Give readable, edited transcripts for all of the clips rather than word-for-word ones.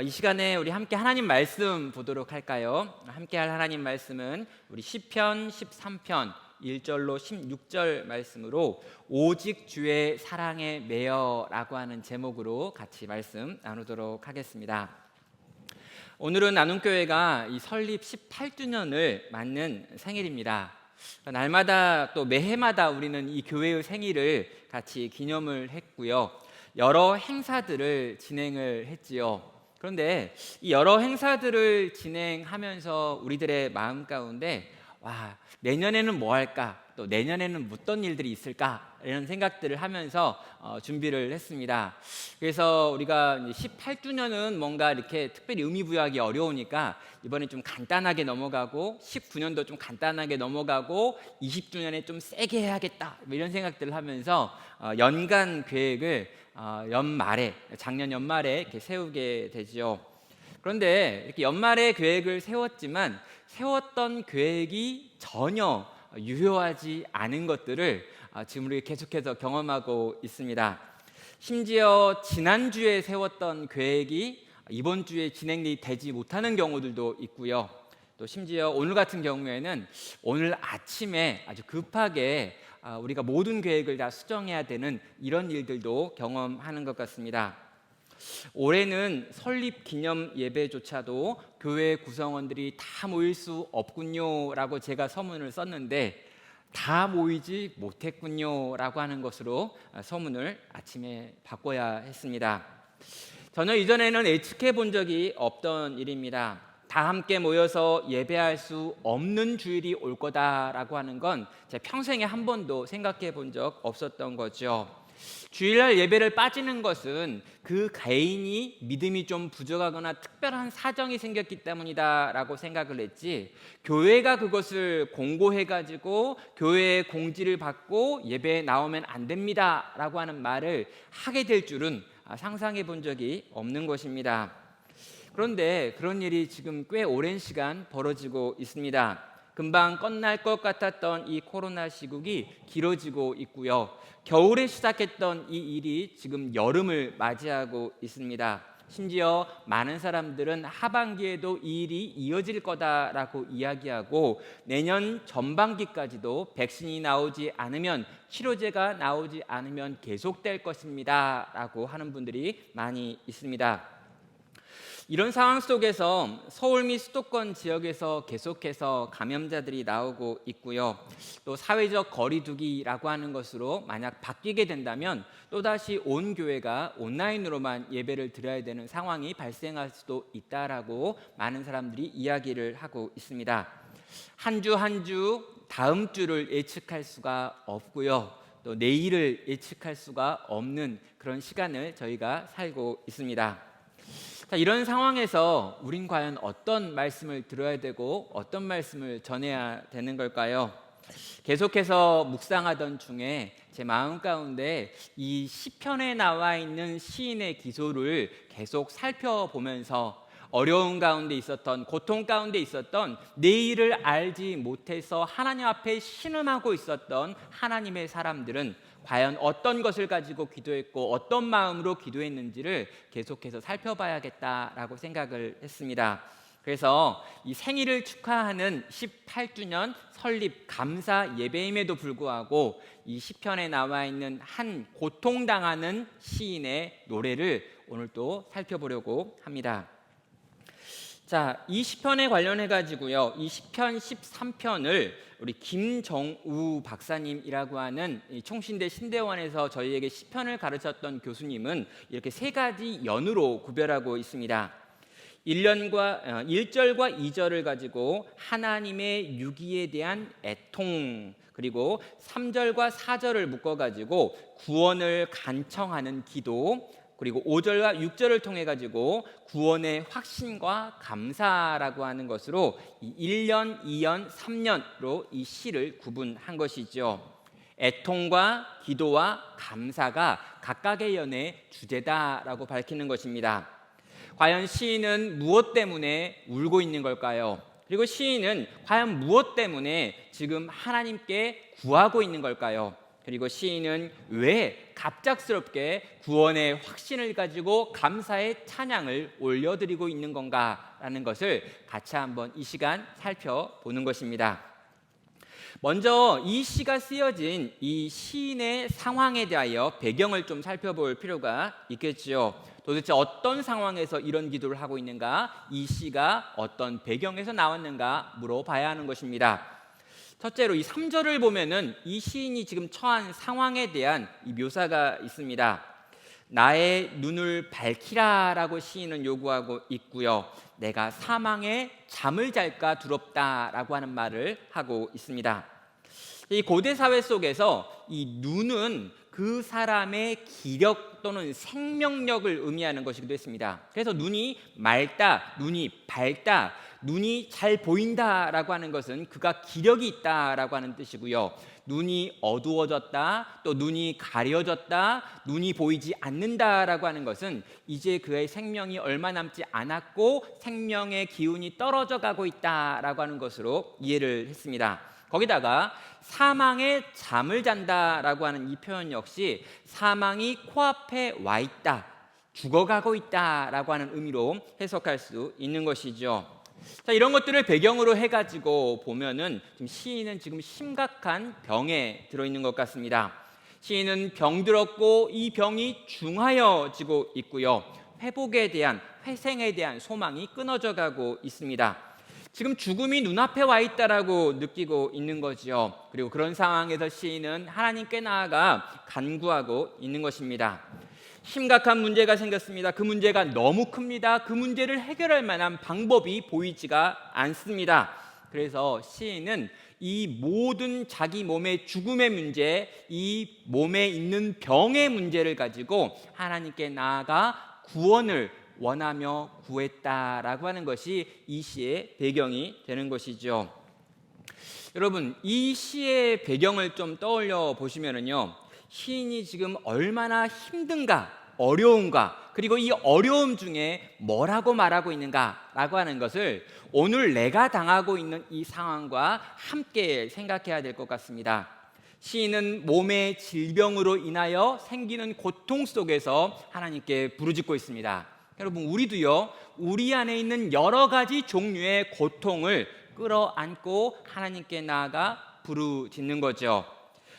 이 시간에 우리 함께 하나님 말씀 보도록 할까요? 함께 할 하나님 말씀은 우리 시편 13편 1절로 16절 말씀으로 오직 주의 사랑에 매여라고 하는 제목으로 같이 말씀 나누도록 하겠습니다. 오늘은 나눔교회가 이 설립 18주년을 맞는 생일입니다. 날마다 또 매해마다 우리는 이 교회의 생일을 같이 기념을 했고요. 여러 행사들을 진행을 했지요. 그런데 이 여러 행사들을 진행하면서 우리들의 마음 가운데 내년에는 뭐 할까? 또 내년에는 어떤 일들이 있을까? 이런 생각들을 하면서 준비를 했습니다. 그래서 우리가 18주년은 뭔가 이렇게 특별히 의미 부여하기 어려우니까 이번에 좀 간단하게 넘어가고 19년도 좀 간단하게 넘어가고 20주년에 좀 세게 해야겠다 이런 생각들을 하면서 연간 계획을 작년 연말에 이렇게 세우게 되죠. 그런데 이렇게 연말에 계획을 세웠던 계획이 전혀 유효하지 않은 것들을 지금 우리 계속해서 경험하고 있습니다. 심지어 지난주에 세웠던 계획이 이번 주에 진행이 되지 못하는 경우들도 있고요. 또 심지어 오늘 같은 경우에는 오늘 아침에 아주 급하게 우리가 모든 계획을 다 수정해야 되는 이런 일들도 경험하는 것 같습니다. 올해는 설립 기념 예배조차도 교회 구성원들이 다 모일 수 없군요 라고 제가 서문을 썼는데 다 모이지 못했군요 라고 하는 것으로 서문을 아침에 바꿔야 했습니다. 전혀 이전에는 예측해 본 적이 없던 일입니다. 다 함께 모여서 예배할 수 없는 주일이 올 거다라고 하는 건 제 평생에 한 번도 생각해 본 적 없었던 거죠. 주일날 예배를 빠지는 것은 그 개인이 믿음이 좀 부족하거나 특별한 사정이 생겼기 때문이다라고 생각을 했지, 교회가 그것을 공고해가지고 교회의 공지를 받고 예배에 나오면 안 됩니다라고 하는 말을 하게 될 줄은 상상해 본 적이 없는 것입니다. 그런데 그런 일이 지금 꽤 오랜 시간 벌어지고 있습니다. 금방 끝날 것 같았던 이 코로나 시국이 길어지고 있고요. 겨울에 시작했던 이 일이 지금 여름을 맞이하고 있습니다. 심지어 많은 사람들은 하반기에도 이 일이 이어질 거다라고 이야기하고 내년 전반기까지도 백신이 나오지 않으면, 치료제가 나오지 않으면 계속될 것입니다 라고 하는 분들이 많이 있습니다. 이런 상황 속에서 서울 및 수도권 지역에서 계속해서 감염자들이 나오고 있고요. 또 사회적 거리두기라고 하는 것으로 만약 바뀌게 된다면 또다시 온 교회가 온라인으로만 예배를 드려야 되는 상황이 발생할 수도 있다라고 많은 사람들이 이야기를 하고 있습니다. 한 주 한 주 다음 주를 예측할 수가 없고요. 또 내일을 예측할 수가 없는 그런 시간을 저희가 살고 있습니다. 이런 상황에서 우린 과연 어떤 말씀을 들어야 되고 어떤 말씀을 전해야 되는 걸까요? 계속해서 묵상하던 중에 제 마음 가운데 이 시편에 나와 있는 시인의 기소를 계속 살펴보면서 어려운 가운데 있었던, 고통 가운데 있었던, 내일을 알지 못해서 하나님 앞에 신음하고 있었던 하나님의 사람들은 과연 어떤 것을 가지고 기도했고 어떤 마음으로 기도했는지를 계속해서 살펴봐야겠다라고 생각을 했습니다. 그래서 이 생일을 축하하는 18주년 설립 감사 예배임에도 불구하고 이 시편에 나와 있는 한 고통당하는 시인의 노래를 오늘 또 살펴보려고 합니다. 이 시편에 관련해 가지고요, 이 시편 13편을 우리 김정우 박사님이라고 하는 총신대 신대원에서 저희에게 시편을 가르쳤던 교수님은 이렇게 세 가지 연으로 구별하고 있습니다. 1절과 2절을 가지고 하나님의 유기에 대한 애통, 그리고 3절과 4절을 묶어가지고 구원을 간청하는 기도, 그리고 5절과 6절을 통해 가지고 구원의 확신과 감사라고 하는 것으로 1년, 2년, 3년으로 이 시를 구분한 것이죠. 애통과 기도와 감사가 각각의 연의 주제다라고 밝히는 것입니다. 과연 시인은 무엇 때문에 울고 있는 걸까요? 그리고 시인은 과연 무엇 때문에 지금 하나님께 구하고 있는 걸까요? 그리고 시인은 왜 갑작스럽게 구원의 확신을 가지고 감사의 찬양을 올려드리고 있는 건가라는 것을 같이 한번 이 시간 살펴보는 것입니다. 먼저 이 시가 쓰여진 이 시인의 상황에 대하여 배경을 좀 살펴볼 필요가 있겠지요. 도대체 어떤 상황에서 이런 기도를 하고 있는가, 이 시가 어떤 배경에서 나왔는가 물어봐야 하는 것입니다. 첫째로 이 3절을 보면은 이 시인이 지금 처한 상황에 대한 이 묘사가 있습니다. 나의 눈을 밝히라라고 시인은 요구하고 있고요. 내가 사망에 잠을 잘까 두렵다라고 하는 말을 하고 있습니다. 이 고대 사회 속에서 이 눈은 그 사람의 기력 또는 생명력을 의미하는 것이기도 했습니다. 그래서 눈이 맑다, 눈이 밝다, 눈이 잘 보인다라고 하는 것은 그가 기력이 있다라고 하는 뜻이고요. 눈이 어두워졌다, 또 눈이 가려졌다, 눈이 보이지 않는다라고 하는 것은 이제 그의 생명이 얼마 남지 않았고 생명의 기운이 떨어져 가고 있다라고 하는 것으로 이해를 했습니다. 거기다가 사망의 잠을 잔다라고 하는 이 표현 역시 사망이 코앞에 와 있다, 죽어가고 있다라고 하는 의미로 해석할 수 있는 것이죠. 자, 이런 것들을 배경으로 해가지고 보면은 시인은 지금 심각한 병에 들어있는 것 같습니다. 시인은 병들었고 이 병이 중하여지고 있고요. 회복에 대한, 회생에 대한 소망이 끊어져 가고 있습니다. 지금 죽음이 눈앞에 와 있다라고 느끼고 있는 거지요. 그리고 그런 상황에서 시인은 하나님께 나아가 간구하고 있는 것입니다. 심각한 문제가 생겼습니다. 그 문제가 너무 큽니다. 그 문제를 해결할 만한 방법이 보이지가 않습니다. 그래서 시인은 이 모든 자기 몸의 죽음의 문제, 이 몸에 있는 병의 문제를 가지고 하나님께 나아가 구원을 원하며 구했다라고 하는 것이 이 시의 배경이 되는 것이죠. 여러분, 이 시의 배경을 좀 떠올려 보시면은요, 시인이 지금 얼마나 힘든가, 어려운가, 그리고 이 어려움 중에 뭐라고 말하고 있는가라고 하는 것을 오늘 내가 당하고 있는 이 상황과 함께 생각해야 될 것 같습니다. 시인은 몸의 질병으로 인하여 생기는 고통 속에서 하나님께 부르짖고 있습니다. 여러분, 우리도요, 우리 안에 있는 여러 가지 종류의 고통을 끌어안고 하나님께 나아가 부르짖는 거죠.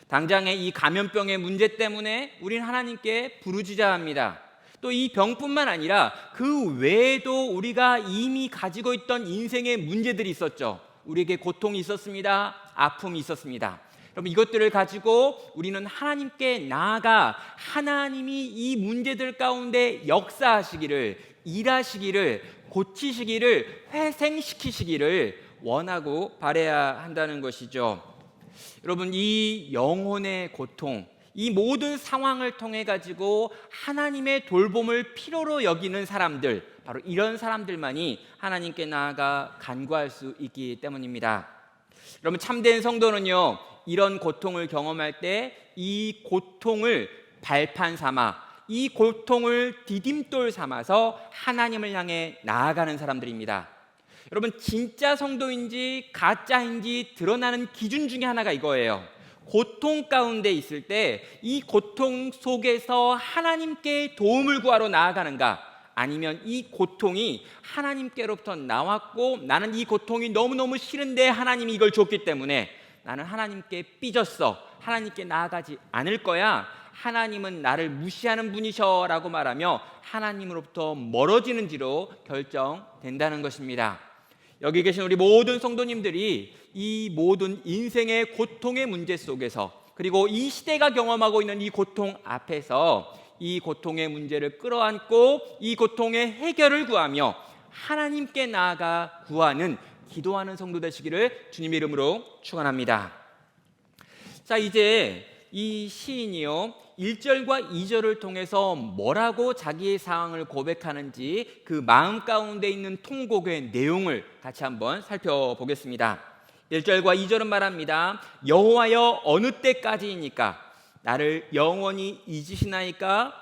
당장의 이 감염병의 문제 때문에 우린 하나님께 부르짖어야 합니다. 또 이 병뿐만 아니라 그 외에도 우리가 이미 가지고 있던 인생의 문제들이 있었죠. 우리에게 고통이 있었습니다. 아픔이 있었습니다. 여러분, 이것들을 가지고 우리는 하나님께 나아가 하나님이 이 문제들 가운데 역사하시기를, 일하시기를, 고치시기를, 회생시키시기를 원하고 바라야 한다는 것이죠. 여러분, 이 영혼의 고통, 이 모든 상황을 통해 가지고 하나님의 돌봄을 필요로 여기는 사람들, 바로 이런 사람들만이 하나님께 나아가 간구할 수 있기 때문입니다. 여러분, 참된 성도는요, 이런 고통을 경험할 때 이 고통을 발판 삼아, 이 고통을 디딤돌 삼아서 하나님을 향해 나아가는 사람들입니다. 여러분, 진짜 성도인지 가짜인지 드러나는 기준 중에 하나가 이거예요. 고통 가운데 있을 때 이 고통 속에서 하나님께 도움을 구하러 나아가는가, 아니면 이 고통이 하나님께로부터 나왔고 나는 이 고통이 너무너무 싫은데 하나님이 이걸 줬기 때문에 나는 하나님께 삐졌어, 하나님께 나아가지 않을 거야, 하나님은 나를 무시하는 분이셔 라고 말하며 하나님으로부터 멀어지는지로 결정된다는 것입니다. 여기 계신 우리 모든 성도님들이 이 모든 인생의 고통의 문제 속에서, 그리고 이 시대가 경험하고 있는 이 고통 앞에서 이 고통의 문제를 끌어안고 이 고통의 해결을 구하며 하나님께 나아가 구하는, 기도하는 성도 되시기를 주님의 이름으로 축원합니다. 자, 이제 이 시인이요, 1절과 2절을 통해서 뭐라고 자기의 상황을 고백하는지 그 마음 가운데 있는 통곡의 내용을 같이 한번 살펴보겠습니다. 1절과 2절은 말합니다. 여호와여, 어느 때까지이니까? 나를 영원히 잊으시나이까?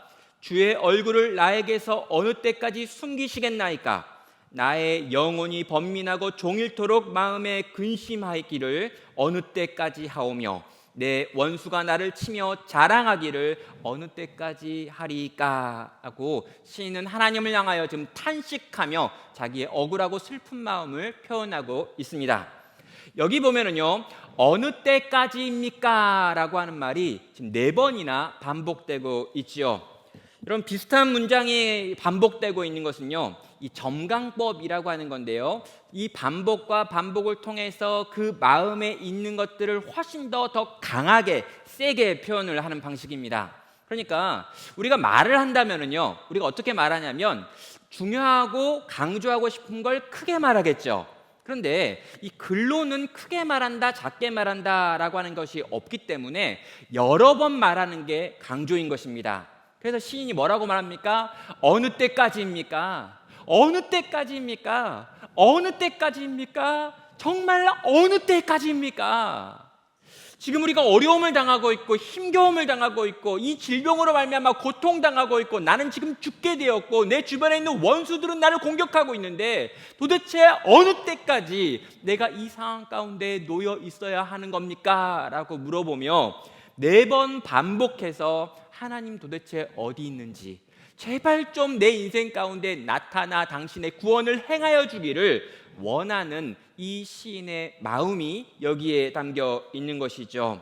주의 얼굴을 나에게서 어느 때까지 숨기시겠나이까? 나의 영혼이 번민하고 종일토록 마음에 근심하였기를 어느 때까지 하오며 내 원수가 나를 치며 자랑하기를 어느 때까지 하리까 하고 시인은 하나님을 향하여 지금 탄식하며 자기의 억울하고 슬픈 마음을 표현하고 있습니다. 여기 보면은요, 어느 때까지입니까? 라고 하는 말이 지금 4번이나 반복되고 있지요. 이런 비슷한 문장이 반복되고 있는 것은요, 이 점강법이라고 하는 건데요, 이 반복과 반복을 통해서 그 마음에 있는 것들을 훨씬 더 강하게 세게 표현을 하는 방식입니다. 그러니까 우리가 말을 한다면은요, 우리가 어떻게 말하냐면 중요하고 강조하고 싶은 걸 크게 말하겠죠. 그런데 이 글로는 크게 말한다, 작게 말한다 라고 하는 것이 없기 때문에 여러 번 말하는 게 강조인 것입니다. 그래서 시인이 뭐라고 말합니까? 어느 때까지입니까? 어느 때까지입니까? 어느 때까지입니까? 정말 어느 때까지입니까? 지금 우리가 어려움을 당하고 있고 힘겨움을 당하고 있고 이 질병으로 말미암아 고통당하고 있고 나는 지금 죽게 되었고 내 주변에 있는 원수들은 나를 공격하고 있는데 도대체 어느 때까지 내가 이 상황 가운데 놓여 있어야 하는 겁니까? 라고 물어보며 4번 반복해서 하나님 도대체 어디 있는지 제발 좀 내 인생 가운데 나타나 당신의 구원을 행하여 주기를 원하는 이 시인의 마음이 여기에 담겨 있는 것이죠.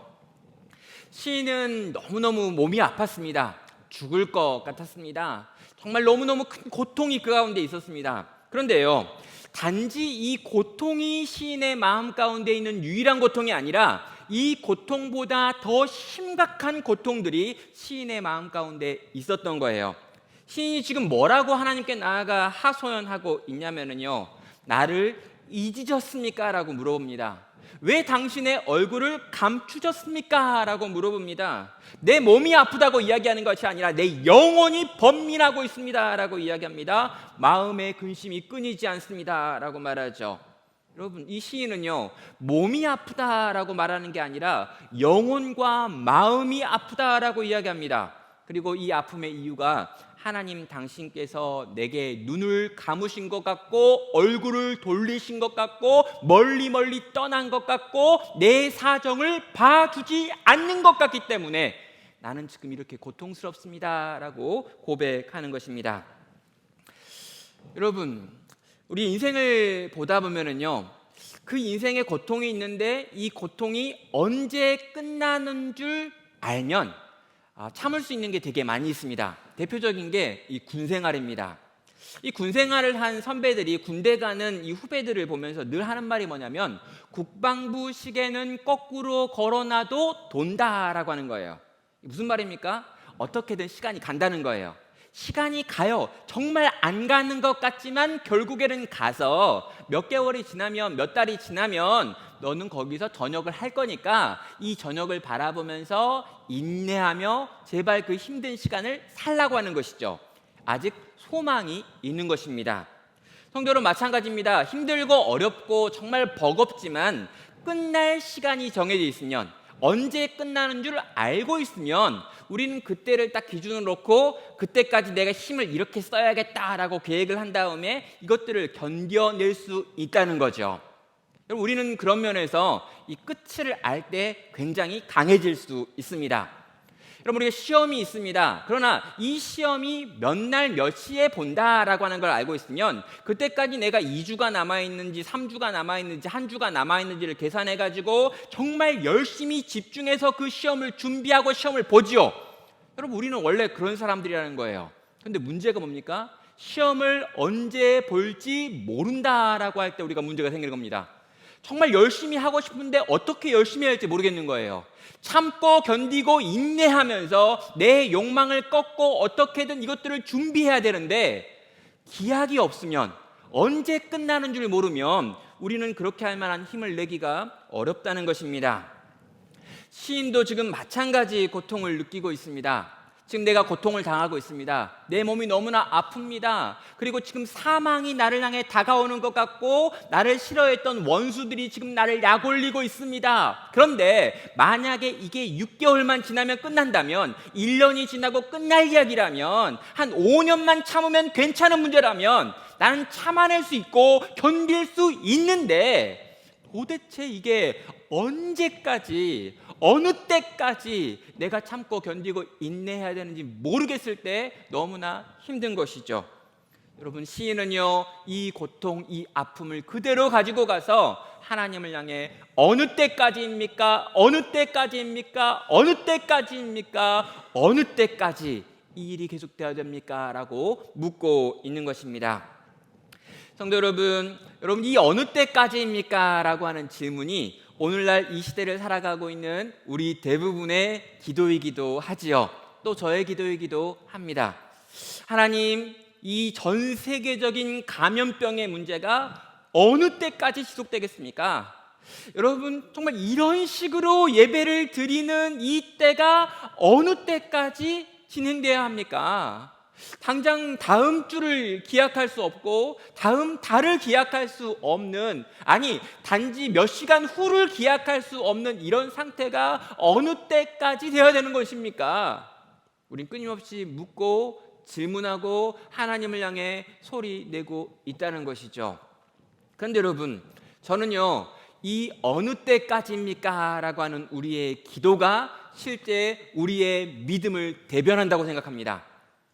시인은 너무너무 몸이 아팠습니다. 죽을 것 같았습니다. 정말 너무너무 큰 고통이 그 가운데 있었습니다. 그런데요, 단지 이 고통이 시인의 마음 가운데 있는 유일한 고통이 아니라 이 고통보다 더 심각한 고통들이 시인의 마음 가운데 있었던 거예요. 시인이 지금 뭐라고 하나님께 나아가 하소연하고 있냐면요, 나를 잊으셨습니까? 라고 물어봅니다. 왜 당신의 얼굴을 감추셨습니까? 라고 물어봅니다. 내 몸이 아프다고 이야기하는 것이 아니라 내 영혼이 번민하고 있습니다 라고 이야기합니다. 마음의 근심이 끊이지 않습니다 라고 말하죠. 여러분, 이 시인은요, 몸이 아프다라고 말하는 게 아니라 영혼과 마음이 아프다라고 이야기합니다. 그리고 이 아픔의 이유가 하나님 당신께서 내게 눈을 감으신 것 같고 얼굴을 돌리신 것 같고 멀리 떠난 것 같고 내 사정을 봐주지 않는 것 같기 때문에 나는 지금 이렇게 고통스럽습니다 라고 고백하는 것입니다. 여러분, 우리 인생을 보다 보면은요, 그 인생에 고통이 있는데 이 고통이 언제 끝나는 줄 알면 참을 수 있는 게 되게 많이 있습니다. 대표적인 게 이 군생활입니다. 이 군생활을 한 선배들이 군대 가는 이 후배들을 보면서 늘 하는 말이 뭐냐면 국방부 시계는 거꾸로 걸어놔도 돈다라고 하는 거예요. 무슨 말입니까? 어떻게든 시간이 간다는 거예요. 시간이 가요. 정말 안 가는 것 같지만 결국에는 가서 몇 개월이 지나면 몇 달이 지나면 너는 거기서 전역을 할 거니까 이 전역을 바라보면서 인내하며 제발 그 힘든 시간을 살라고 하는 것이죠. 아직 소망이 있는 것입니다. 성도 여러분, 마찬가지입니다. 힘들고 어렵고 정말 버겁지만 끝날 시간이 정해져 있으면, 언제 끝나는 줄 알고 있으면 우리는 그때를 딱 기준으로 놓고 그때까지 내가 힘을 이렇게 써야겠다라고 계획을 한 다음에 이것들을 견뎌낼 수 있다는 거죠. 우리는 그런 면에서 이 끝을 알 때 굉장히 강해질 수 있습니다. 여러분, 우리가 시험이 있습니다. 그러나 이 시험이 몇 날 몇 시에 본다라고 하는 걸 알고 있으면 그때까지 내가 2주가 남아있는지 3주가 남아있는지 1주가 남아있는지를 계산해가지고 정말 열심히 집중해서 그 시험을 준비하고 시험을 보지요. 여러분, 우리는 원래 그런 사람들이라는 거예요. 그런데 문제가 뭡니까? 시험을 언제 볼지 모른다라고 할 때 우리가 문제가 생기는 겁니다. 정말 열심히 하고 싶은데 어떻게 열심히 해야 할지 모르겠는 거예요. 참고 견디고 인내하면서 내 욕망을 꺾고 어떻게든 이것들을 준비해야 되는데 기약이 없으면, 언제 끝나는 줄 모르면 우리는 그렇게 할 만한 힘을 내기가 어렵다는 것입니다. 시인도 지금 마찬가지 고통을 느끼고 있습니다. 지금 내가 고통을 당하고 있습니다. 내 몸이 너무나 아픕니다. 그리고 지금 사망이 나를 향해 다가오는 것 같고 나를 싫어했던 원수들이 지금 나를 약올리고 있습니다. 그런데 만약에 이게 6개월만 지나면 끝난다면, 1년이 지나고 끝날 이야기라면, 한 5년만 참으면 괜찮은 문제라면 나는 참아낼 수 있고 견딜 수 있는데 도대체 이게 언제까지, 어느 때까지 내가 참고 견디고 인내해야 되는지 모르겠을 때 너무나 힘든 것이죠. 여러분, 시인은요, 이 고통, 이 아픔을 그대로 가지고 가서 하나님을 향해 어느 때까지입니까? 어느 때까지입니까? 어느 때까지입니까? 어느 때까지 이 일이 계속되어야 됩니까? 라고 묻고 있는 것입니다. 성도 여러분, 이 어느 때까지입니까? 라고 하는 질문이 오늘날 이 시대를 살아가고 있는 우리 대부분의 기도이기도 하지요. 또 저의 기도이기도 합니다. 하나님, 이 전 세계적인 감염병의 문제가 어느 때까지 지속되겠습니까? 여러분, 정말 이런 식으로 예배를 드리는 이 때가 어느 때까지 진행돼야 합니까? 당장 다음 주를 기약할 수 없고 다음 달을 기약할 수 없는, 아니 단지 몇 시간 후를 기약할 수 없는 이런 상태가 어느 때까지 되어야 되는 것입니까? 우린 끊임없이 묻고 질문하고 하나님을 향해 소리 내고 있다는 것이죠. 그런데 여러분, 저는요, 이 어느 때까지입니까? 라고 하는 우리의 기도가 실제 우리의 믿음을 대변한다고 생각합니다.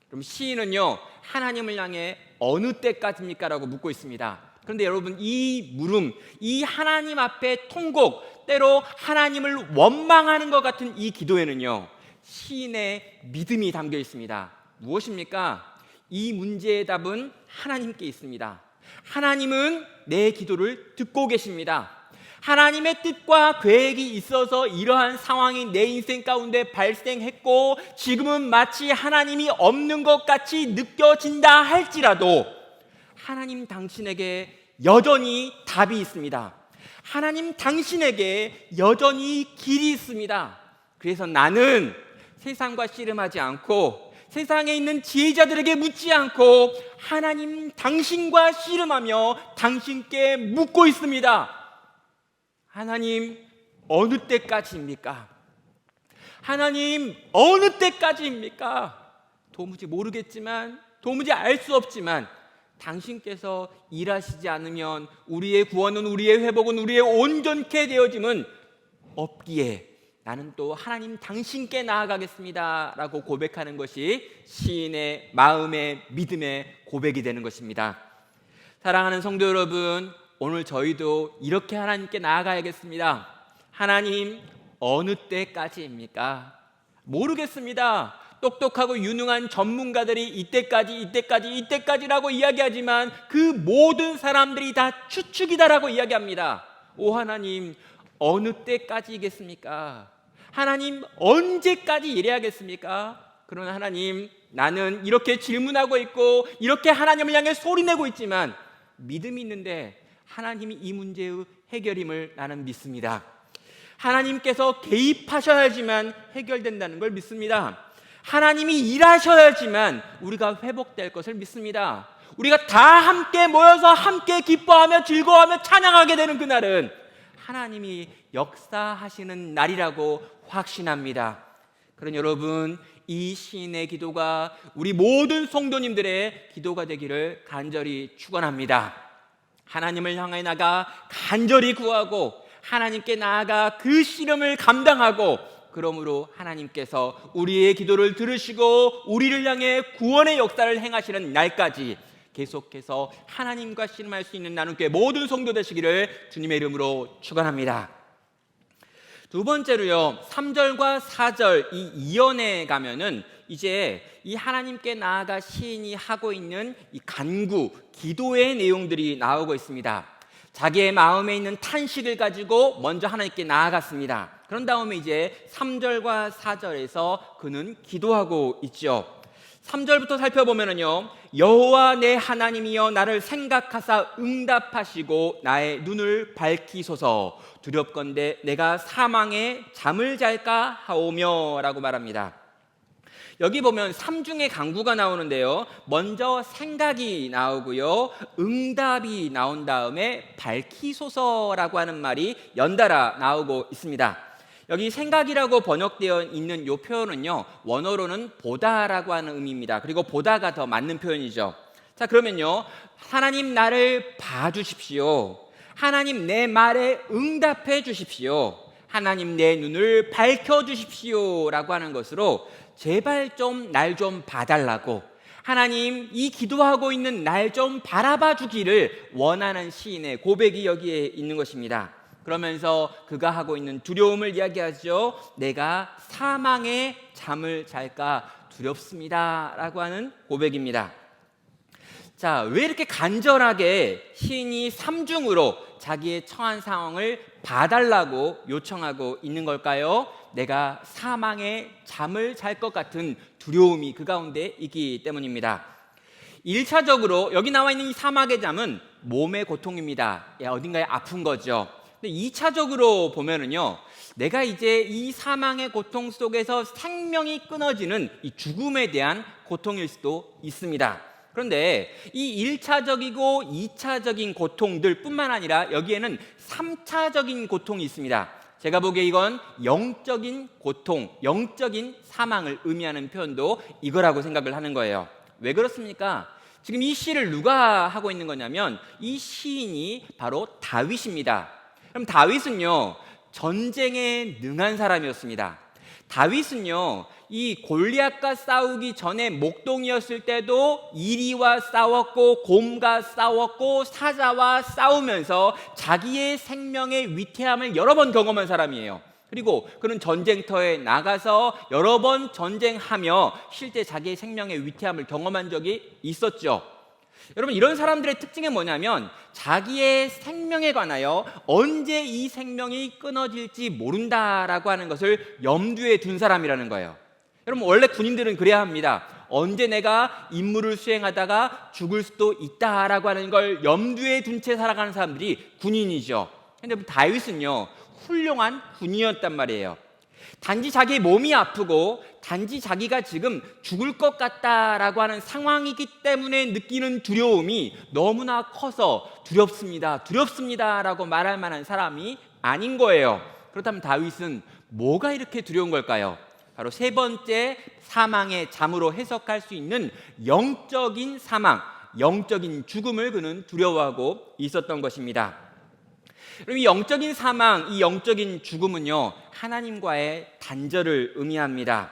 그럼 시인은요, 하나님을 향해 어느 때까지입니까? 라고 묻고 있습니다. 그런데 여러분, 이 물음, 이 하나님 앞에 통곡, 때로 하나님을 원망하는 것 같은 이 기도에는요, 시인의 믿음이 담겨 있습니다. 무엇입니까? 이 문제의 답은 하나님께 있습니다. 하나님은 내 기도를 듣고 계십니다. 하나님의 뜻과 계획이 있어서 이러한 상황이 내 인생 가운데 발생했고 지금은 마치 하나님이 없는 것 같이 느껴진다 할지라도 하나님 당신에게 여전히 답이 있습니다. 하나님 당신에게 여전히 길이 있습니다. 그래서 나는 세상과 씨름하지 않고 세상에 있는 지혜자들에게 묻지 않고 하나님 당신과 씨름하며 당신께 묻고 있습니다. 하나님, 어느 때까지입니까? 하나님, 어느 때까지입니까? 도무지 모르겠지만, 도무지 알 수 없지만 당신께서 일하시지 않으면 우리의 구원은, 우리의 회복은, 우리의 온전케 되어짐은 없기에 나는 또 하나님 당신께 나아가겠습니다 라고 고백하는 것이 시인의 마음의 믿음의 고백이 되는 것입니다. 사랑하는 성도 여러분, 오늘 저희도 이렇게 하나님께 나아가야겠습니다. 하나님, 어느 때까지입니까? 모르겠습니다. 똑똑하고 유능한 전문가들이 이때까지라고 이야기하지만 그 모든 사람들이 다 추측이다라고 이야기합니다. 오 하나님, 어느 때까지이겠습니까? 하나님, 언제까지 이래야겠습니까? 그러나 하나님, 나는 이렇게 질문하고 있고 이렇게 하나님을 향해 소리내고 있지만 믿음이 있는데 하나님이 이 문제의 해결임을 나는 믿습니다. 하나님께서 개입하셔야지만 해결된다는 걸 믿습니다. 하나님이 일하셔야지만 우리가 회복될 것을 믿습니다. 우리가 다 함께 모여서 함께 기뻐하며 즐거워하며 찬양하게 되는 그날은 하나님이 역사하시는 날이라고 확신합니다. 그런 여러분, 이 시인의 기도가 우리 모든 성도님들의 기도가 되기를 간절히 축원합니다. 하나님을 향해 나가 간절히 구하고 하나님께 나아가 그 씨름을 감당하고, 그러므로 하나님께서 우리의 기도를 들으시고 우리를 향해 구원의 역사를 행하시는 날까지 계속해서 하나님과 씨름할 수 있는 나눔교회 모든 성도 되시기를 주님의 이름으로 축원합니다. 두 번째로요, 3절과 4절 이 이언에 가면은 이제 이 하나님께 나아가 시인이 하고 있는 이 간구, 기도의 내용들이 나오고 있습니다. 자기의 마음에 있는 탄식을 가지고 먼저 하나님께 나아갔습니다. 그런 다음에 이제 3절과 4절에서 그는 기도하고 있죠. 3절부터 살펴보면요, 여호와 내 하나님이여 나를 생각하사 응답하시고 나의 눈을 밝히소서. 두렵건대 내가 사망에 잠을 잘까 하오며 라고 말합니다. 여기 보면 3중의 강구가 나오는데요, 먼저 생각이 나오고요, 응답이 나온 다음에 밝히소서라고 하는 말이 연달아 나오고 있습니다. 여기 생각이라고 번역되어 있는 이 표현은요, 원어로는 보다라고 하는 의미입니다. 그리고 보다가 더 맞는 표현이죠. 자, 그러면요, 하나님 나를 봐주십시오. 하나님 내 말에 응답해 주십시오. 하나님 내 눈을 밝혀 주십시오 라고 하는 것으로 제발 좀 날 좀 봐달라고, 하나님 이 기도하고 있는 날 좀 바라봐 주기를 원하는 시인의 고백이 여기에 있는 것입니다. 그러면서 그가 하고 있는 두려움을 이야기하죠. 내가 사망의 잠을 잘까 두렵습니다 라고 하는 고백입니다. 자, 왜 이렇게 간절하게 시인이 삼중으로 자기의 처한 상황을 봐달라고 요청하고 있는 걸까요? 내가 사망의 잠을 잘 것 같은 두려움이 그 가운데 있기 때문입니다. 1차적으로 여기 나와 있는 이 사망의 잠은 몸의 고통입니다. 어딘가에 아픈 거죠. 근데 2차적으로 보면은요, 내가 이제 이 사망의 고통 속에서 생명이 끊어지는 이 죽음에 대한 고통일 수도 있습니다. 그런데 이 1차적이고 2차적인 고통들 뿐만 아니라 여기에는 3차적인 고통이 있습니다. 제가 보기에 이건 영적인 고통, 영적인 사망을 의미하는 표현도 이거라고 생각을 하는 거예요. 왜 그렇습니까? 지금 이 시를 누가 하고 있는 거냐면 이 시인이 바로 다윗입니다. 그럼 다윗은요, 전쟁에 능한 사람이었습니다. 다윗은요, 이 골리앗과 싸우기 전에 목동이었을 때도 이리와 싸웠고 곰과 싸웠고 사자와 싸우면서 자기의 생명의 위태함을 여러 번 경험한 사람이에요. 그리고 그는 전쟁터에 나가서 여러 번 전쟁하며 실제 자기의 생명의 위태함을 경험한 적이 있었죠. 여러분, 이런 사람들의 특징이 뭐냐면 자기의 생명에 관하여 언제 이 생명이 끊어질지 모른다라고 하는 것을 염두에 둔 사람이라는 거예요. 여러분, 원래 군인들은 그래야 합니다. 언제 내가 임무를 수행하다가 죽을 수도 있다라고 하는 걸 염두에 둔 채 살아가는 사람들이 군인이죠. 그런데 다윗은요, 훌륭한 군인이었단 말이에요. 단지 자기의 몸이 아프고 단지 자기가 지금 죽을 것 같다라고 하는 상황이기 때문에 느끼는 두려움이 너무나 커서 두렵습니다 라고 말할 만한 사람이 아닌 거예요. 그렇다면 다윗은 뭐가 이렇게 두려운 걸까요? 바로 세 번째 사망의 잠으로 해석할 수 있는 영적인 사망, 영적인 죽음을 그는 두려워하고 있었던 것입니다. 그럼 이 영적인 사망, 이 영적인 죽음은요, 하나님과의 단절을 의미합니다.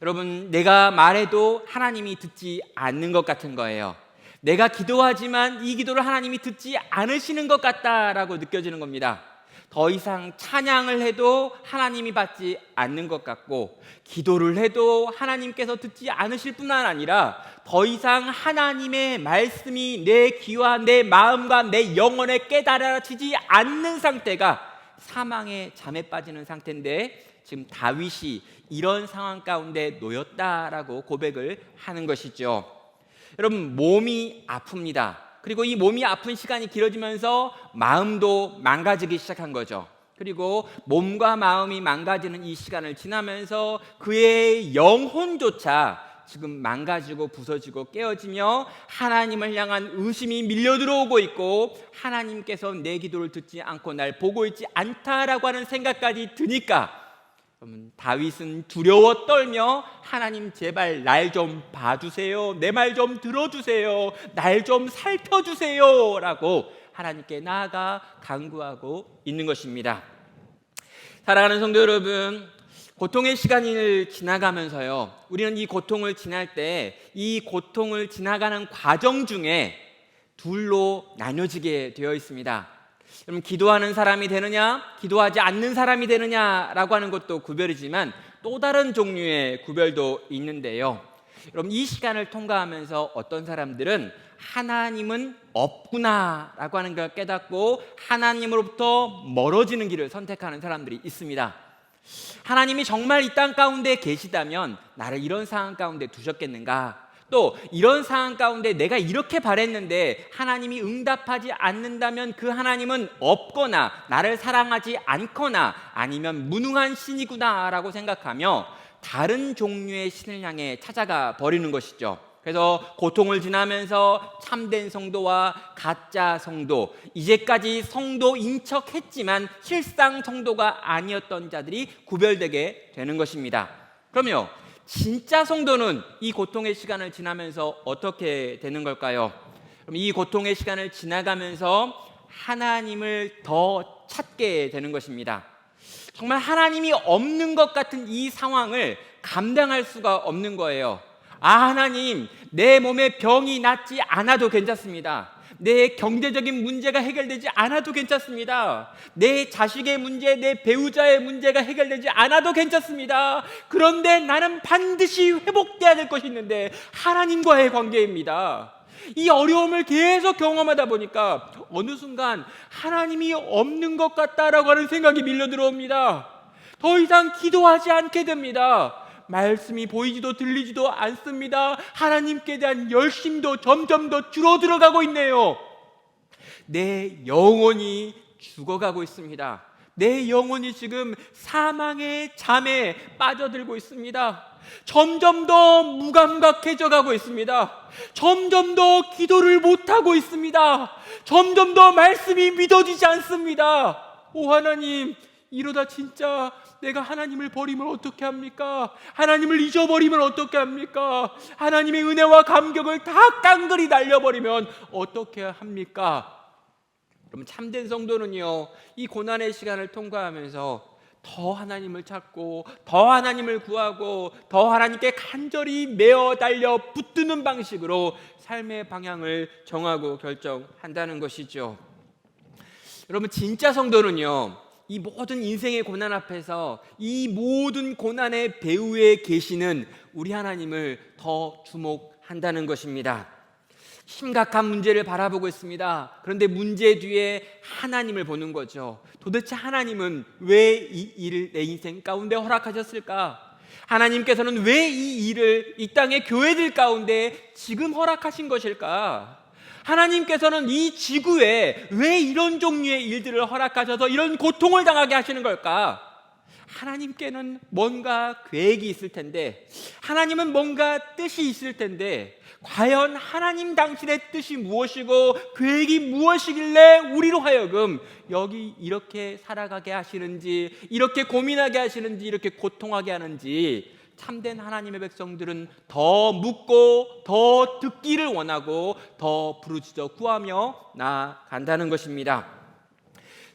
여러분, 내가 말해도 하나님이 듣지 않는 것 같은 거예요. 내가 기도하지만 이 기도를 하나님이 듣지 않으시는 것 같다라고 느껴지는 겁니다. 더 이상 찬양을 해도 하나님이 받지 않는 것 같고, 기도를 해도 하나님께서 듣지 않으실 뿐만 아니라 더 이상 하나님의 말씀이 내 귀와 내 마음과 내 영혼에 깨달아지지 않는 상태가 사망의 잠에 빠지는 상태인데, 지금 다윗이 이런 상황 가운데 놓였다라고 고백을 하는 것이죠. 여러분, 몸이 아픕니다. 그리고 이 몸이 아픈 시간이 길어지면서 마음도 망가지기 시작한 거죠. 그리고 몸과 마음이 망가지는 이 시간을 지나면서 그의 영혼조차 지금 망가지고 부서지고 깨어지며 하나님을 향한 의심이 밀려 들어오고 있고, 하나님께서 내 기도를 듣지 않고 날 보고 있지 않다라고 하는 생각까지 드니까 다윗은 두려워 떨며 하나님 제발 날 좀 봐주세요, 내 말 좀 들어주세요, 날 좀 살펴주세요 라고 하나님께 나아가 간구하고 있는 것입니다. 사랑하는 성도 여러분, 고통의 시간을 지나가면서요, 우리는 이 고통을 지날 때 이 고통을 지나가는 과정 중에 둘로 나뉘어지게 되어 있습니다. 여러분, 기도하는 사람이 되느냐, 기도하지 않는 사람이 되느냐라고 하는 것도 구별이지만 또 다른 종류의 구별도 있는데요. 여러분, 이 시간을 통과하면서 어떤 사람들은 하나님은 없구나라고 하는 걸 깨닫고 하나님으로부터 멀어지는 길을 선택하는 사람들이 있습니다. 하나님이 정말 이 땅 가운데 계시다면 나를 이런 상황 가운데 두셨겠는가? 또 이런 상황 가운데 내가 이렇게 바랬는데 하나님이 응답하지 않는다면 그 하나님은 없거나 나를 사랑하지 않거나 아니면 무능한 신이구나 라고 생각하며 다른 종류의 신을 향해 찾아가 버리는 것이죠. 그래서 고통을 지나면서 참된 성도와 가짜 성도, 이제까지 성도인 척했지만 실상 성도가 아니었던 자들이 구별되게 되는 것입니다. 그럼요, 진짜 성도는 이 고통의 시간을 지나면서 어떻게 되는 걸까요? 그럼 이 고통의 시간을 지나가면서 하나님을 더 찾게 되는 것입니다. 정말 하나님이 없는 것 같은 이 상황을 감당할 수가 없는 거예요. 하나님, 내 몸에 병이 낫지 않아도 괜찮습니다. 내 경제적인 문제가 해결되지 않아도 괜찮습니다. 내 자식의 문제, 내 배우자의 문제가 해결되지 않아도 괜찮습니다. 그런데 나는 반드시 회복돼야 될 것이 있는데 하나님과의 관계입니다. 이 어려움을 계속 경험하다 보니까 어느 순간 하나님이 없는 것 같다라고 하는 생각이 밀려 들어옵니다. 더 이상 기도하지 않게 됩니다. 말씀이 보이지도 들리지도 않습니다. 하나님께 대한 열심도 점점 더 줄어들어가고 있네요. 내 영혼이 죽어가고 있습니다. 내 영혼이 지금 사망의 잠에 빠져들고 있습니다. 점점 더 무감각해져 가고 있습니다. 점점 더 기도를 못하고 있습니다. 점점 더 말씀이 믿어지지 않습니다. 오 하나님, 이러다 진짜 내가 하나님을 버리면 어떻게 합니까? 하나님을 잊어버리면 어떻게 합니까? 하나님의 은혜와 감격을 다 깡그리 날려버리면 어떻게 합니까? 그럼 참된 성도는요, 이 고난의 시간을 통과하면서 더 하나님을 찾고 더 하나님을 구하고 더 하나님께 간절히 매어 달려 붙드는 방식으로 삶의 방향을 정하고 결정한다는 것이죠. 여러분, 진짜 성도는요, 이 모든 인생의 고난 앞에서 이 모든 고난의 배후에 계시는 우리 하나님을 더 주목한다는 것입니다. 심각한 문제를 바라보고 있습니다. 그런데 문제 뒤에 하나님을 보는 거죠. 도대체 하나님은 왜 이 일을 내 인생 가운데 허락하셨을까? 하나님께서는 왜 이 일을 이 땅의 교회들 가운데 지금 허락하신 것일까? 하나님께서는 이 지구에 왜 이런 종류의 일들을 허락하셔서 이런 고통을 당하게 하시는 걸까? 하나님께는 뭔가 계획이 있을 텐데, 하나님은 뭔가 뜻이 있을 텐데, 과연 하나님 당신의 뜻이 무엇이고 계획이 무엇이길래 우리로 하여금 여기 이렇게 살아가게 하시는지, 이렇게 고민하게 하시는지, 이렇게 고통하게 하는지 참된 하나님의 백성들은 더 묻고 더 듣기를 원하고 더 부르짖어 구하며 나아간다는 것입니다.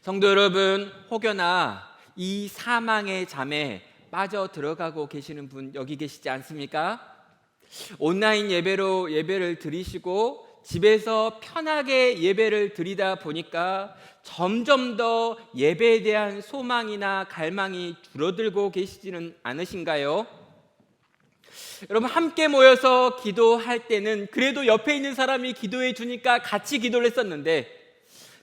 성도 여러분, 혹여나 이 사망의 잠에 빠져 들어가고 계시는 분 여기 계시지 않습니까? 온라인 예배로 예배를 드리시고 집에서 편하게 예배를 드리다 보니까 점점 더 예배에 대한 소망이나 갈망이 줄어들고 계시지는 않으신가요? 여러분, 함께 모여서 기도할 때는 그래도 옆에 있는 사람이 기도해 주니까 같이 기도를 했었는데,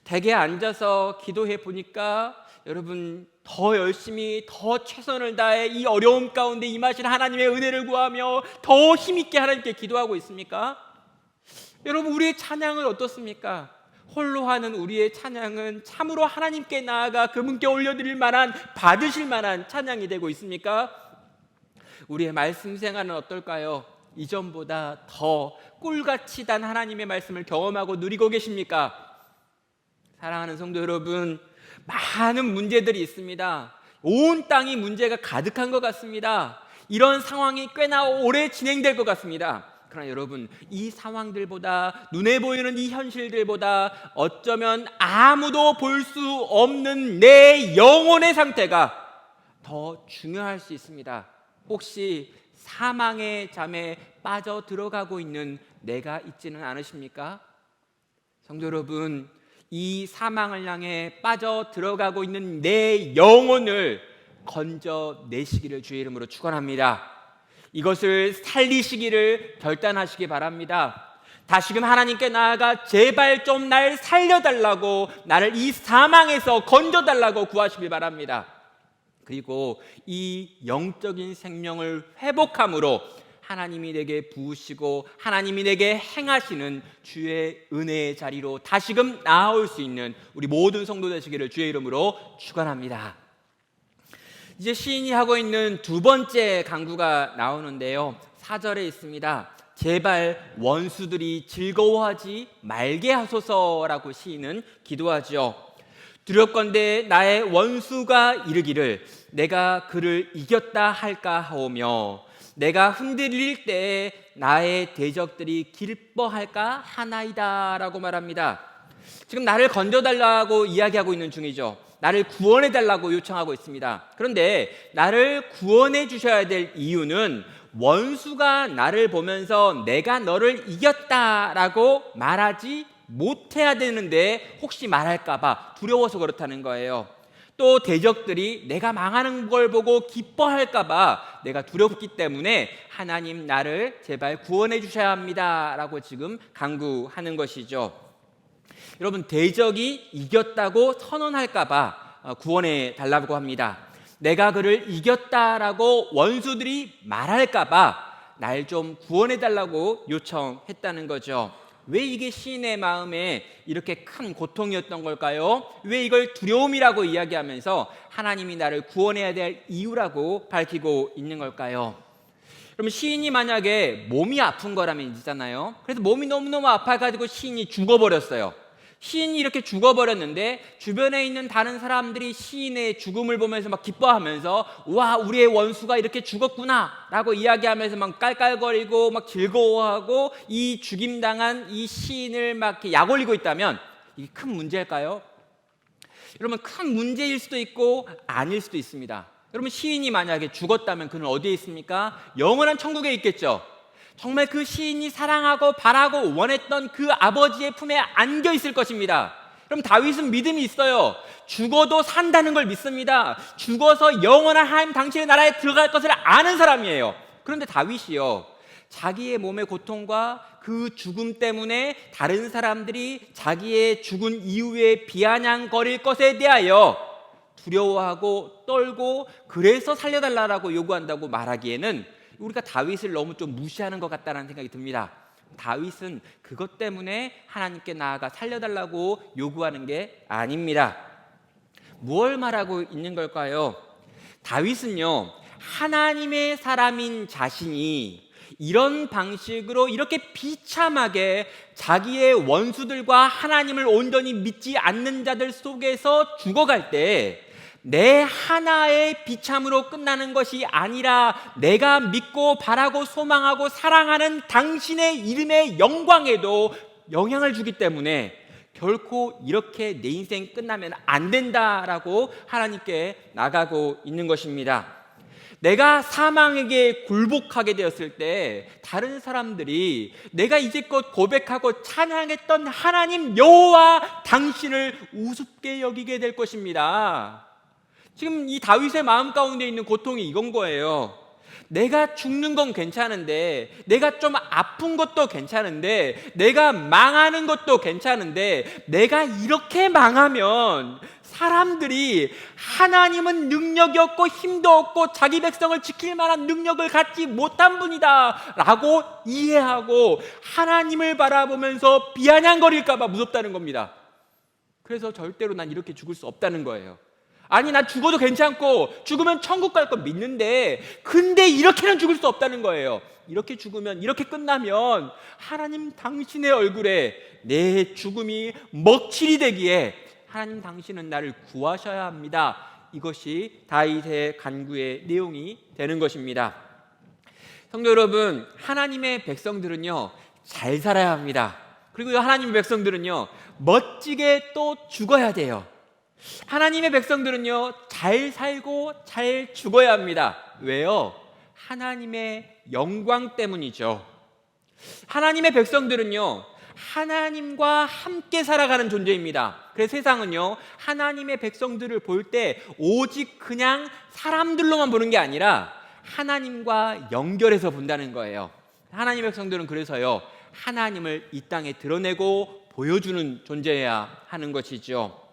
댁에 앉아서 기도해 보니까 여러분, 더 열심히 더 최선을 다해 이 어려움 가운데 임하신 하나님의 은혜를 구하며 더 힘있게 하나님께 기도하고 있습니까? 여러분, 우리의 찬양은 어떻습니까? 홀로 하는 우리의 찬양은 참으로 하나님께 나아가 그분께 올려드릴 만한, 받으실 만한 찬양이 되고 있습니까? 우리의 말씀 생활은 어떨까요? 이전보다 더 꿀같이 단 하나님의 말씀을 경험하고 누리고 계십니까? 사랑하는 성도 여러분, 많은 문제들이 있습니다. 온 땅이 문제가 가득한 것 같습니다. 이런 상황이 꽤나 오래 진행될 것 같습니다. 그러나 여러분, 이 상황들보다, 눈에 보이는 이 현실들보다 어쩌면 아무도 볼 수 없는 내 영혼의 상태가 더 중요할 수 있습니다. 혹시 사망의 잠에 빠져 들어가고 있는 내가 있지는 않으십니까? 성도 여러분, 이 사망을 향해 빠져 들어가고 있는 내 영혼을 건져내시기를 주의 이름으로 축원합니다. 이것을 살리시기를 결단하시기 바랍니다. 다시금 하나님께 나아가 제발 좀 날 살려달라고, 나를 이 사망에서 건져달라고 구하시기 바랍니다. 그리고 이 영적인 생명을 회복함으로 하나님이 내게 부으시고 하나님이 내게 행하시는 주의 은혜의 자리로 다시금 나아올 수 있는 우리 모든 성도 되시기를 주의 이름으로 축원합니다. 이제 시인이 하고 있는 두 번째 간구가 나오는데요, 4절에 있습니다. 제발 원수들이 즐거워하지 말게 하소서라고 시인은 기도하죠. 두렵건대 나의 원수가 이르기를 내가 그를 이겼다 할까 하오며 내가 흔들릴 때 나의 대적들이 기뻐할까 하나이다 라고 말합니다. 지금 나를 건져달라고 이야기하고 있는 중이죠. 나를 구원해달라고 요청하고 있습니다. 그런데 나를 구원해 주셔야 될 이유는 원수가 나를 보면서 내가 너를 이겼다라고 말하지 못해야 되는데 혹시 말할까봐 두려워서 그렇다는 거예요. 또 대적들이 내가 망하는 걸 보고 기뻐할까봐 내가 두렵기 때문에 하나님 나를 제발 구원해 주셔야 합니다라고 지금 간구하는 것이죠. 여러분, 대적이 이겼다고 선언할까봐 구원해 달라고 합니다. 내가 그를 이겼다라고 원수들이 말할까봐 날 좀 구원해 달라고 요청했다는 거죠. 왜 이게 시인의 마음에 이렇게 큰 고통이었던 걸까요? 왜 이걸 두려움이라고 이야기하면서 하나님이 나를 구원해야 될 이유라고 밝히고 있는 걸까요? 그러면 시인이 만약에 몸이 아픈 거라면 있잖아요. 그래서 몸이 너무너무 아파가지고 시인이 죽어버렸어요. 시인이 이렇게 죽어버렸는데 주변에 있는 다른 사람들이 시인의 죽음을 보면서 막 기뻐하면서 와, 우리의 원수가 이렇게 죽었구나 라고 이야기하면서 막 깔깔거리고 막 즐거워하고 이 죽임당한 이 시인을 막 이렇게 약올리고 있다면 이게 큰 문제일까요? 여러분, 큰 문제일 수도 있고 아닐 수도 있습니다. 여러분, 시인이 만약에 죽었다면 그는 어디에 있습니까? 영원한 천국에 있겠죠. 정말 그 시인이 사랑하고 바라고 원했던 그 아버지의 품에 안겨 있을 것입니다. 그럼 다윗은 믿음이 있어요. 죽어도 산다는 걸 믿습니다. 죽어서 영원한 하나님 당신의 나라에 들어갈 것을 아는 사람이에요. 그런데 다윗이요, 자기의 몸의 고통과 그 죽음 때문에 다른 사람들이 자기의 죽은 이후에 비아냥거릴 것에 대하여 두려워하고 떨고 그래서 살려달라고 요구한다고 말하기에는 우리가 다윗을 너무 좀 무시하는 것 같다는 생각이 듭니다. 다윗은 그것 때문에 하나님께 나아가 살려달라고 요구하는 게 아닙니다. 무엇을 말하고 있는 걸까요? 다윗은요, 하나님의 사람인 자신이 이런 방식으로 이렇게 비참하게 자기의 원수들과 하나님을 온전히 믿지 않는 자들 속에서 죽어갈 때 내 하나의 비참으로 끝나는 것이 아니라 내가 믿고 바라고 소망하고 사랑하는 당신의 이름의 영광에도 영향을 주기 때문에 결코 이렇게 내 인생 끝나면 안 된다라고 하나님께 나가고 있는 것입니다. 내가 사망에게 굴복하게 되었을 때 다른 사람들이 내가 이제껏 고백하고 찬양했던 하나님 여호와 당신을 우습게 여기게 될 것입니다. 지금 이 다윗의 마음 가운데 있는 고통이 이건 거예요. 내가 죽는 건 괜찮은데, 내가 좀 아픈 것도 괜찮은데, 내가 망하는 것도 괜찮은데, 내가 이렇게 망하면 사람들이 하나님은 능력이 없고 힘도 없고 자기 백성을 지킬 만한 능력을 갖지 못한 분이다 라고 이해하고 하나님을 바라보면서 비아냥거릴까 봐 무섭다는 겁니다. 그래서 절대로 난 이렇게 죽을 수 없다는 거예요. 아니, 난 죽어도 괜찮고 죽으면 천국 갈 거 믿는데 근데 이렇게는 죽을 수 없다는 거예요. 이렇게 죽으면, 이렇게 끝나면 하나님 당신의 얼굴에 내 죽음이 먹칠이 되기에 하나님 당신은 나를 구하셔야 합니다. 이것이 다윗의 간구의 내용이 되는 것입니다. 성도 여러분, 하나님의 백성들은요 잘 살아야 합니다. 그리고 하나님의 백성들은요 멋지게 또 죽어야 돼요. 하나님의 백성들은요 잘 살고 잘 죽어야 합니다. 왜요? 하나님의 영광 때문이죠. 하나님의 백성들은요 하나님과 함께 살아가는 존재입니다. 그래서 세상은요 하나님의 백성들을 볼 때 오직 그냥 사람들로만 보는 게 아니라 하나님과 연결해서 본다는 거예요. 하나님의 백성들은 그래서요 하나님을 이 땅에 드러내고 보여주는 존재여야 하는 것이죠.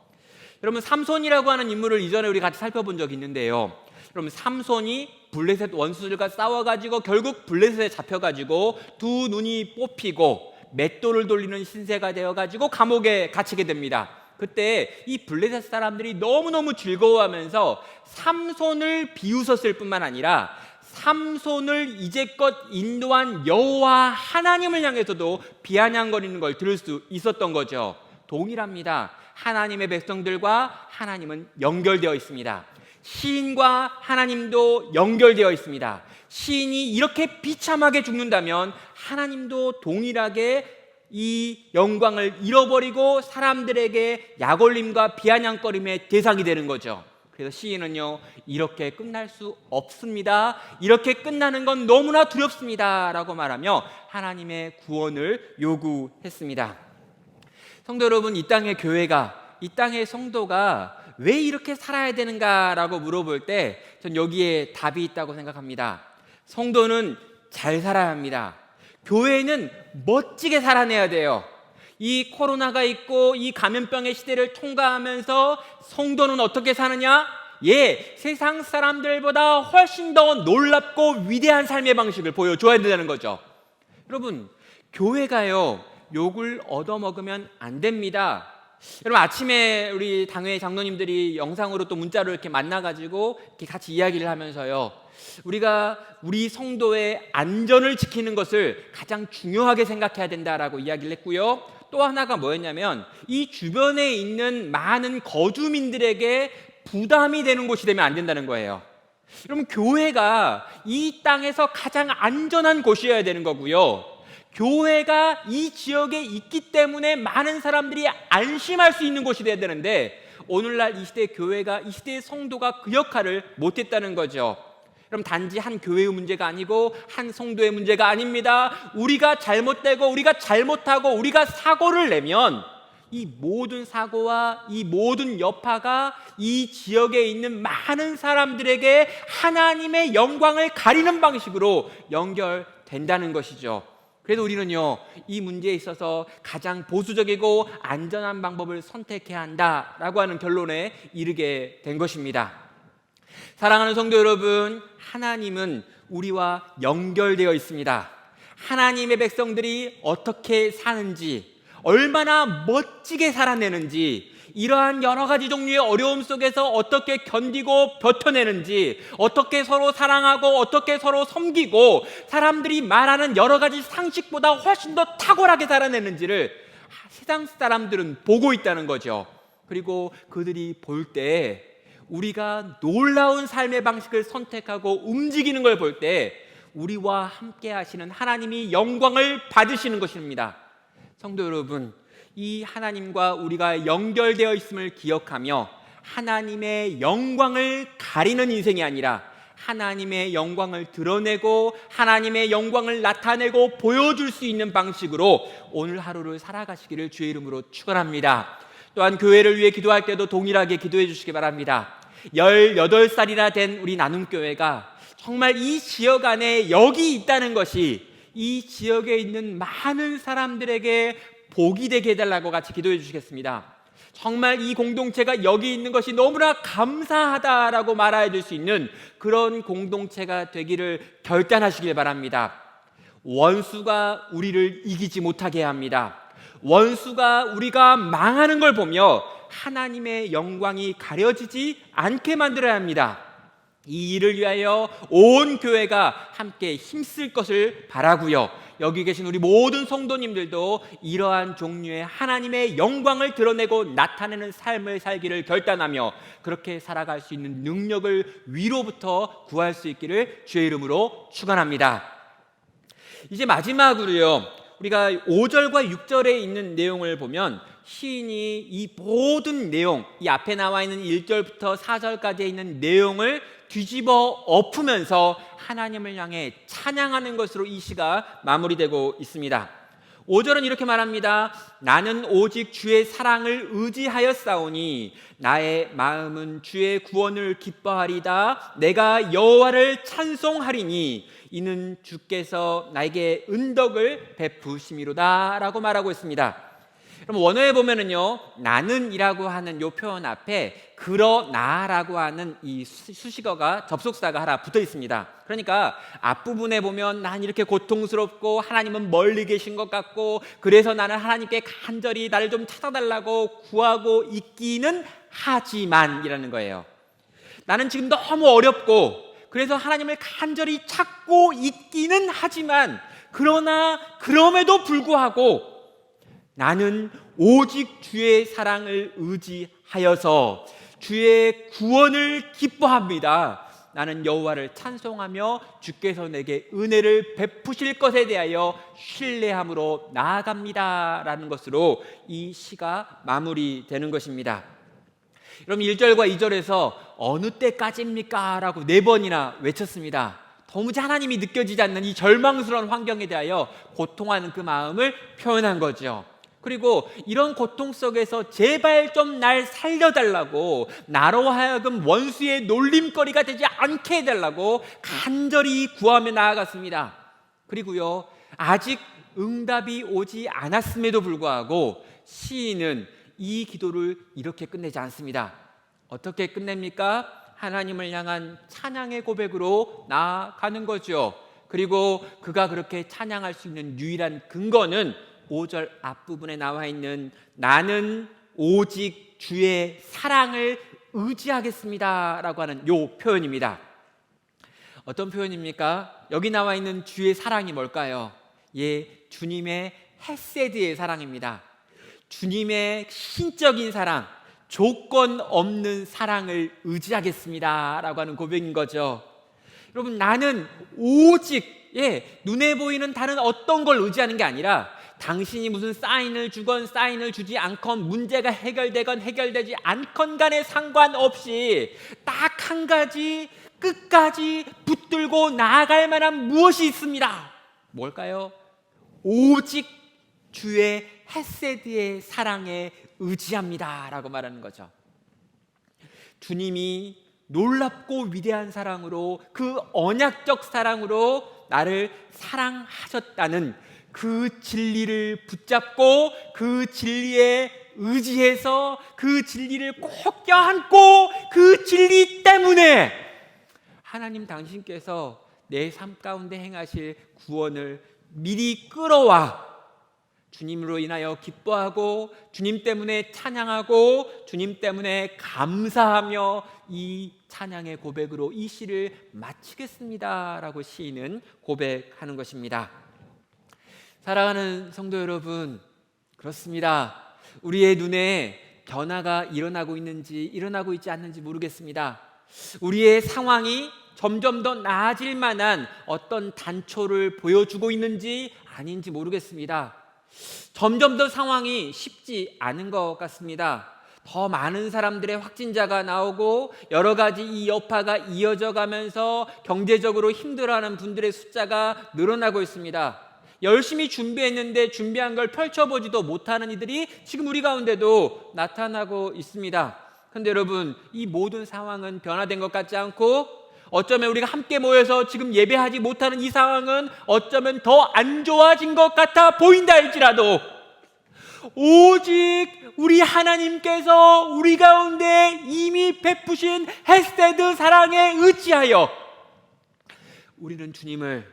여러분, 삼손이라고 하는 인물을 이전에 우리 같이 살펴본 적이 있는데요. 여러분, 삼손이 블레셋 원수들과 싸워가지고 결국 블레셋에 잡혀가지고 두 눈이 뽑히고 맷돌을 돌리는 신세가 되어가지고 감옥에 갇히게 됩니다. 그때 이 블레셋 사람들이 너무너무 즐거워하면서 삼손을 비웃었을 뿐만 아니라 삼손을 이제껏 인도한 여호와 하나님을 향해서도 비아냥거리는 걸 들을 수 있었던 거죠. 동일합니다. 하나님의 백성들과 하나님은 연결되어 있습니다. 시인과 하나님도 연결되어 있습니다. 시인이 이렇게 비참하게 죽는다면 하나님도 동일하게 이 영광을 잃어버리고 사람들에게 약올림과 비아냥거림의 대상이 되는 거죠. 그래서 시인은요, 이렇게 끝날 수 없습니다. 이렇게 끝나는 건 너무나 두렵습니다. 라고 말하며 하나님의 구원을 요구했습니다. 성도 여러분, 이 땅의 교회가, 이 땅의 성도가 왜 이렇게 살아야 되는가라고 물어볼 때 전 여기에 답이 있다고 생각합니다. 성도는 잘 살아야 합니다. 교회는 멋지게 살아내야 돼요. 이 코로나가 있고 이 감염병의 시대를 통과하면서 성도는 어떻게 사느냐? 세상 사람들보다 훨씬 더 놀랍고 위대한 삶의 방식을 보여줘야 된다는 거죠. 여러분, 교회가요, 욕을 얻어먹으면 안 됩니다. 여러분, 아침에 우리 당회 장로님들이 영상으로 또 문자로 이렇게 만나가지고 이렇게 같이 이야기를 하면서요, 우리가 우리 성도의 안전을 지키는 것을 가장 중요하게 생각해야 된다라고 이야기를 했고요. 또 하나가 뭐였냐면, 이 주변에 있는 많은 거주민들에게 부담이 되는 곳이 되면 안 된다는 거예요. 여러분, 교회가 이 땅에서 가장 안전한 곳이어야 되는 거고요. 교회가 이 지역에 있기 때문에 많은 사람들이 안심할 수 있는 곳이 돼야 되는데, 오늘날 이 시대 교회가, 이 시대의 성도가 그 역할을 못했다는 거죠. 그럼 단지 한 교회의 문제가 아니고 한 성도의 문제가 아닙니다. 우리가 잘못되고 우리가 잘못하고 우리가 사고를 내면 이 모든 사고와 이 모든 여파가 이 지역에 있는 많은 사람들에게 하나님의 영광을 가리는 방식으로 연결된다는 것이죠. 그래서 우리는요, 이 문제에 있어서 가장 보수적이고 안전한 방법을 선택해야 한다라고 하는 결론에 이르게 된 것입니다. 사랑하는 성도 여러분, 하나님은 우리와 연결되어 있습니다. 하나님의 백성들이 어떻게 사는지, 얼마나 멋지게 살아내는지, 이러한 여러 가지 종류의 어려움 속에서 어떻게 견디고 버텨내는지, 어떻게 서로 사랑하고 어떻게 서로 섬기고 사람들이 말하는 여러 가지 상식보다 훨씬 더 탁월하게 살아내는지를 세상 사람들은 보고 있다는 거죠. 그리고 그들이 볼 때 우리가 놀라운 삶의 방식을 선택하고 움직이는 걸 볼 때 우리와 함께 하시는 하나님이 영광을 받으시는 것입니다. 성도 여러분, 이 하나님과 우리가 연결되어 있음을 기억하며 하나님의 영광을 가리는 인생이 아니라 하나님의 영광을 드러내고 하나님의 영광을 나타내고 보여줄 수 있는 방식으로 오늘 하루를 살아가시기를 주의 이름으로 축원합니다. 또한 교회를 위해 기도할 때도 동일하게 기도해 주시기 바랍니다. 18살이나 된 우리 나눔교회가 정말 이 지역 안에 여기 있다는 것이 이 지역에 있는 많은 사람들에게 복이 되게 해달라고 같이 기도해 주시겠습니다. 정말 이 공동체가 여기 있는 것이 너무나 감사하다라고 말해 줄 수 있는 그런 공동체가 되기를 결단하시길 바랍니다. 원수가 우리를 이기지 못하게 합니다. 원수가 우리가 망하는 걸 보며 하나님의 영광이 가려지지 않게 만들어야 합니다. 이 일을 위하여 온 교회가 함께 힘쓸 것을 바라고요. 여기 계신 우리 모든 성도님들도 이러한 종류의 하나님의 영광을 드러내고 나타내는 삶을 살기를 결단하며 그렇게 살아갈 수 있는 능력을 위로부터 구할 수 있기를 주의 이름으로 축원합니다. 이제 마지막으로요, 우리가 5절과 6절에 있는 내용을 보면 시인이 이 모든 내용, 이 앞에 나와 있는 1절부터 4절까지 있는 내용을 뒤집어 엎으면서 하나님을 향해 찬양하는 것으로 이 시가 마무리되고 있습니다. 5절은 이렇게 말합니다. 나는 오직 주의 사랑을 의지하였사오니 나의 마음은 주의 구원을 기뻐하리다. 내가 여호와를 찬송하리니 이는 주께서 나에게 은덕을 베푸심이로다 라고 말하고 있습니다. 그럼 원어에 보면은요, 나는이라고 하는 요 표현 앞에 그러나라고 하는 이 수식어가 접속사가 하나 붙어 있습니다. 그러니까 앞부분에 보면 난 이렇게 고통스럽고 하나님은 멀리 계신 것 같고 그래서 나는 하나님께 간절히 나를 좀 찾아달라고 구하고 있기는 하지만이라는 거예요. 나는 지금 너무 어렵고 그래서 하나님을 간절히 찾고 있기는 하지만 그러나 그럼에도 불구하고 나는 오직 주의 사랑을 의지하여서 주의 구원을 기뻐합니다. 나는 여호와를 찬송하며 주께서 내게 은혜를 베푸실 것에 대하여 신뢰함으로 나아갑니다라는 것으로 이 시가 마무리되는 것입니다. 여러분 1절과 2절에서 어느 때까지입니까? 라고 4번이나 외쳤습니다. 도무지 하나님이 느껴지지 않는 이 절망스러운 환경에 대하여 고통하는 그 마음을 표현한 거죠. 그리고 이런 고통 속에서 제발 좀 날 살려달라고, 나로 하여금 원수의 놀림거리가 되지 않게 해달라고 간절히 구하며 나아갔습니다. 그리고요, 아직 응답이 오지 않았음에도 불구하고 시인은 이 기도를 이렇게 끝내지 않습니다. 어떻게 끝냅니까? 하나님을 향한 찬양의 고백으로 나아가는 거죠. 그리고 그가 그렇게 찬양할 수 있는 유일한 근거는 5절 앞부분에 나와 있는 나는 오직 주의 사랑을 의지하겠습니다 라고 하는 요 표현입니다. 어떤 표현입니까? 여기 나와 있는 주의 사랑이 뭘까요? 주님의 헤세드의 사랑입니다. 주님의 신적인 사랑, 조건 없는 사랑을 의지하겠습니다 라고 하는 고백인 거죠. 여러분, 나는 오직 눈에 보이는 다른 어떤 걸 의지하는 게 아니라 당신이 무슨 사인을 주건 사인을 주지 않건, 문제가 해결되건 해결되지 않건 간에 상관없이 딱 한 가지 끝까지 붙들고 나아갈 만한 무엇이 있습니다. 뭘까요? 오직 주의 헤세드의 사랑에 의지합니다 라고 말하는 거죠. 주님이 놀랍고 위대한 사랑으로, 그 언약적 사랑으로 나를 사랑하셨다는 그 진리를 붙잡고 그 진리에 의지해서 그 진리를 꼭 껴안고 그 진리 때문에 하나님 당신께서 내 삶 가운데 행하실 구원을 미리 끌어와 주님으로 인하여 기뻐하고 주님 때문에 찬양하고 주님 때문에 감사하며 이 찬양의 고백으로 이 시를 마치겠습니다 라고 시인은 고백하는 것입니다. 사랑하는 성도 여러분, 그렇습니다. 우리의 눈에 변화가 일어나고 있는지 일어나고 있지 않는지 모르겠습니다. 우리의 상황이 점점 더 나아질 만한 어떤 단초를 보여주고 있는지 아닌지 모르겠습니다. 점점 더 상황이 쉽지 않은 것 같습니다. 더 많은 사람들의 확진자가 나오고 여러 가지 이 여파가 이어져 가면서 경제적으로 힘들어하는 분들의 숫자가 늘어나고 있습니다. 열심히 준비했는데 준비한 걸 펼쳐보지도 못하는 이들이 지금 우리 가운데도 나타나고 있습니다. 그런데 여러분, 이 모든 상황은 변화된 것 같지 않고, 어쩌면 우리가 함께 모여서 지금 예배하지 못하는 이 상황은 어쩌면 더 안 좋아진 것 같아 보인다 할지라도 오직 우리 하나님께서 우리 가운데 이미 베푸신 헤세드 사랑에 의지하여 우리는 주님을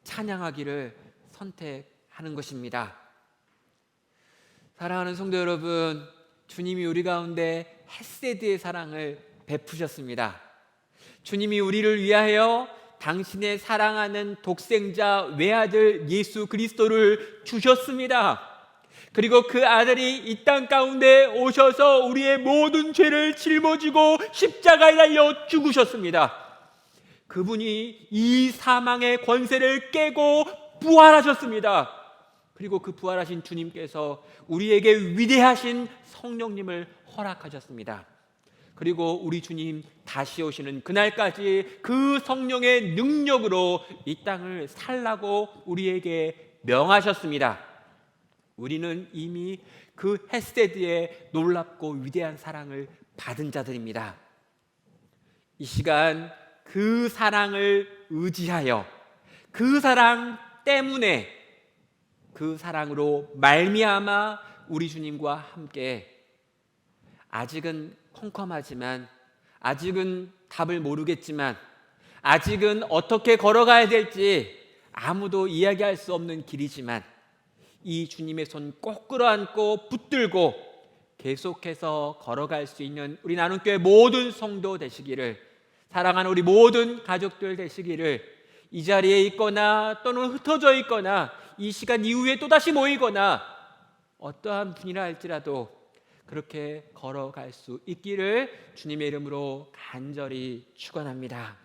찬양하기를 선택하는 것입니다. 사랑하는 성도 여러분, 주님이 우리 가운데 헤세드의 사랑을 베푸셨습니다. 주님이 우리를 위하여 당신의 사랑하는 독생자 외아들 예수 그리스도를 주셨습니다. 그리고 그 아들이 이 땅 가운데 오셔서 우리의 모든 죄를 짊어지고 십자가에 달려 죽으셨습니다. 그분이 이 사망의 권세를 깨고 부활하셨습니다. 그리고 그 부활하신 주님께서 우리에게 위대하신 성령님을 허락하셨습니다. 그리고 우리 주님 다시 오시는 그날까지 그 성령의 능력으로 이 땅을 살라고 우리에게 명하셨습니다. 우리는 이미 그 헤세드의 놀랍고 위대한 사랑을 받은 자들입니다. 이 시간 그 사랑을 의지하여, 그 사랑 때문에, 그 사랑으로 말미암아 우리 주님과 함께 아직은 컴컴하지만, 아직은 답을 모르겠지만, 아직은 어떻게 걸어가야 될지 아무도 이야기할 수 없는 길이지만 이 주님의 손 꼭 끌어안고 붙들고 계속해서 걸어갈 수 있는 우리 나눔교회 모든 성도 되시기를, 사랑하는 우리 모든 가족들 되시기를, 이 자리에 있거나 또는 흩어져 있거나 이 시간 이후에 또다시 모이거나 어떠한 분이라 할지라도 그렇게 걸어갈 수 있기를 주님의 이름으로 간절히 축원합니다.